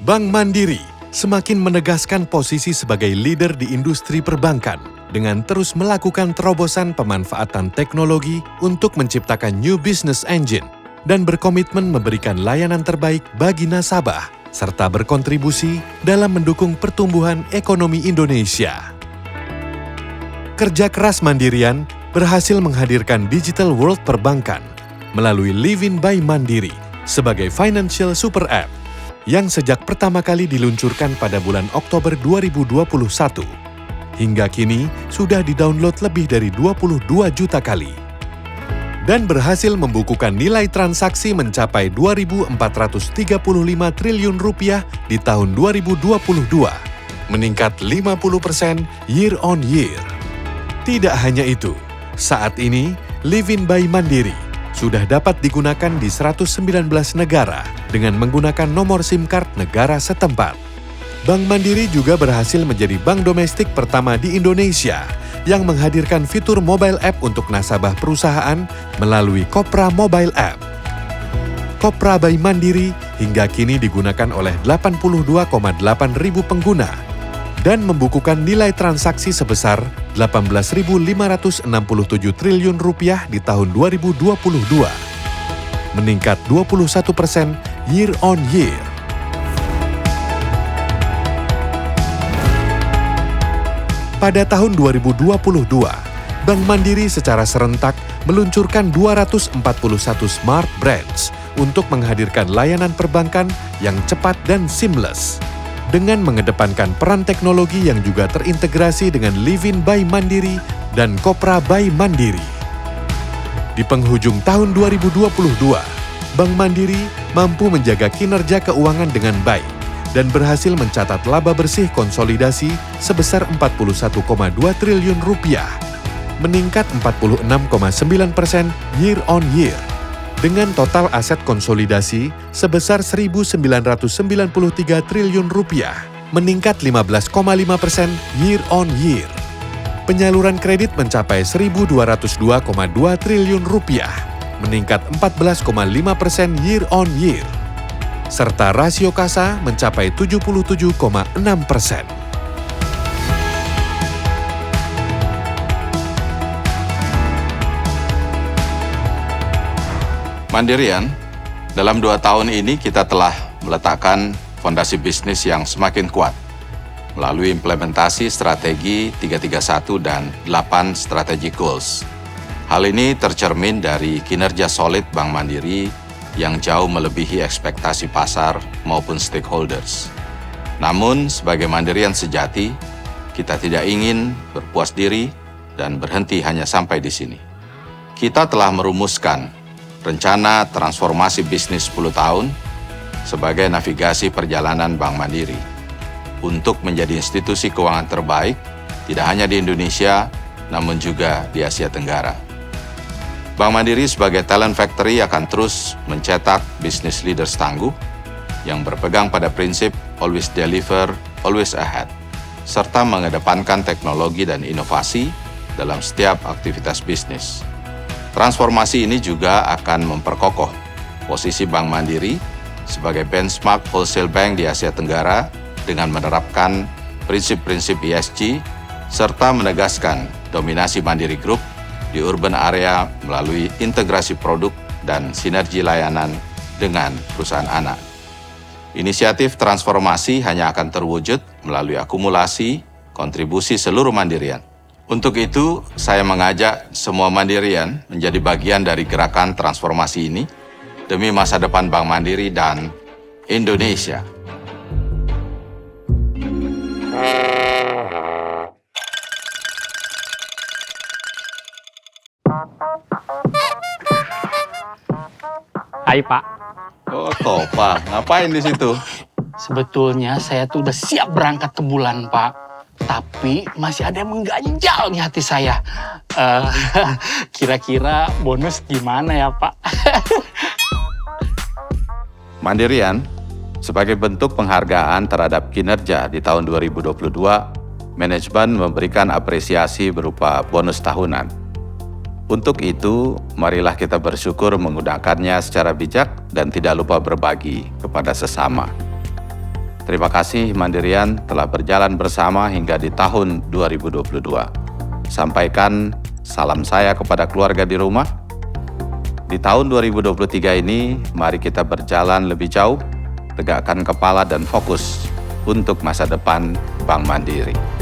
Bank Mandiri semakin menegaskan posisi sebagai leader di industri perbankan dengan terus melakukan terobosan pemanfaatan teknologi untuk menciptakan new business engine dan berkomitmen memberikan layanan terbaik bagi nasabah serta berkontribusi dalam mendukung pertumbuhan ekonomi Indonesia. Kerja keras Mandirian berhasil menghadirkan digital world perbankan melalui Livin by Mandiri sebagai financial super app yang sejak pertama kali diluncurkan pada bulan Oktober 2021. Hingga kini sudah didownload lebih dari 22 juta kali. Dan berhasil membukukan nilai transaksi mencapai 2.435 triliun rupiah di tahun 2022, meningkat 50% year on year. Tidak hanya itu, saat ini Livin by Mandiri sudah dapat digunakan di 119 negara dengan menggunakan nomor SIM card negara setempat. Bank Mandiri juga berhasil menjadi bank domestik pertama di Indonesia yang menghadirkan fitur mobile app untuk nasabah perusahaan melalui Kopra Mobile App. Kopra by Mandiri hingga kini digunakan oleh 82,8 ribu pengguna dan membukukan nilai transaksi sebesar 18.567 triliun rupiah di tahun 2022, meningkat 21% year on year. Pada tahun 2022, Bank Mandiri secara serentak meluncurkan 241 smart branch untuk menghadirkan layanan perbankan yang cepat dan seamless, dengan mengedepankan peran teknologi yang juga terintegrasi dengan Livin by Mandiri dan Kopra by Mandiri. Di penghujung tahun 2022, Bank Mandiri mampu menjaga kinerja keuangan dengan baik dan berhasil mencatat laba bersih konsolidasi sebesar 41,2 triliun rupiah, meningkat 46,9% year on year, dengan total aset konsolidasi sebesar 1.993 triliun rupiah, meningkat 15,5% year on year. Penyaluran kredit mencapai 1.202,2 triliun rupiah, meningkat 14,5% year on year. Serta rasio kasa mencapai 77,6%. Mandirian, dalam 2 tahun ini kita telah meletakkan fondasi bisnis yang semakin kuat melalui implementasi strategi 331 dan 8 strategic goals. Hal ini tercermin dari kinerja solid Bank Mandiri yang jauh melebihi ekspektasi pasar maupun stakeholders. Namun, sebagai Mandirian sejati, kita tidak ingin berpuas diri dan berhenti hanya sampai di sini. Kita telah merumuskan rencana transformasi bisnis 10 tahun sebagai navigasi perjalanan Bank Mandiri untuk menjadi institusi keuangan terbaik tidak hanya di Indonesia, namun juga di Asia Tenggara. Bank Mandiri sebagai talent factory akan terus mencetak business leaders tangguh yang berpegang pada prinsip always deliver, always ahead, serta mengedepankan teknologi dan inovasi dalam setiap aktivitas bisnis. Transformasi ini juga akan memperkokoh posisi Bank Mandiri sebagai benchmark wholesale bank di Asia Tenggara dengan menerapkan prinsip-prinsip ESG serta menegaskan dominasi Mandiri Group di urban area melalui integrasi produk dan sinergi layanan dengan perusahaan anak. Inisiatif transformasi hanya akan terwujud melalui akumulasi kontribusi seluruh Mandirian. Untuk itu, saya mengajak semua Mandirian menjadi bagian dari gerakan transformasi ini demi masa depan Bank Mandiri dan Indonesia. Hai Pak. Oh, Topa, ngapain di situ? Sebetulnya saya tuh udah siap berangkat ke bulan Pak. Tapi masih ada yang mengganjal di hati saya. Kira-kira bonus gimana ya Pak? Mandirian, sebagai bentuk penghargaan terhadap kinerja di tahun 2022, manajemen memberikan apresiasi berupa bonus tahunan. Untuk itu, marilah kita bersyukur menggunakannya secara bijak dan tidak lupa berbagi kepada sesama. Terima kasih Mandirian telah berjalan bersama hingga di tahun 2022. Sampaikan salam saya kepada keluarga di rumah. Di tahun 2023 ini, mari kita berjalan lebih jauh, tegakkan kepala dan fokus untuk masa depan Bank Mandiri.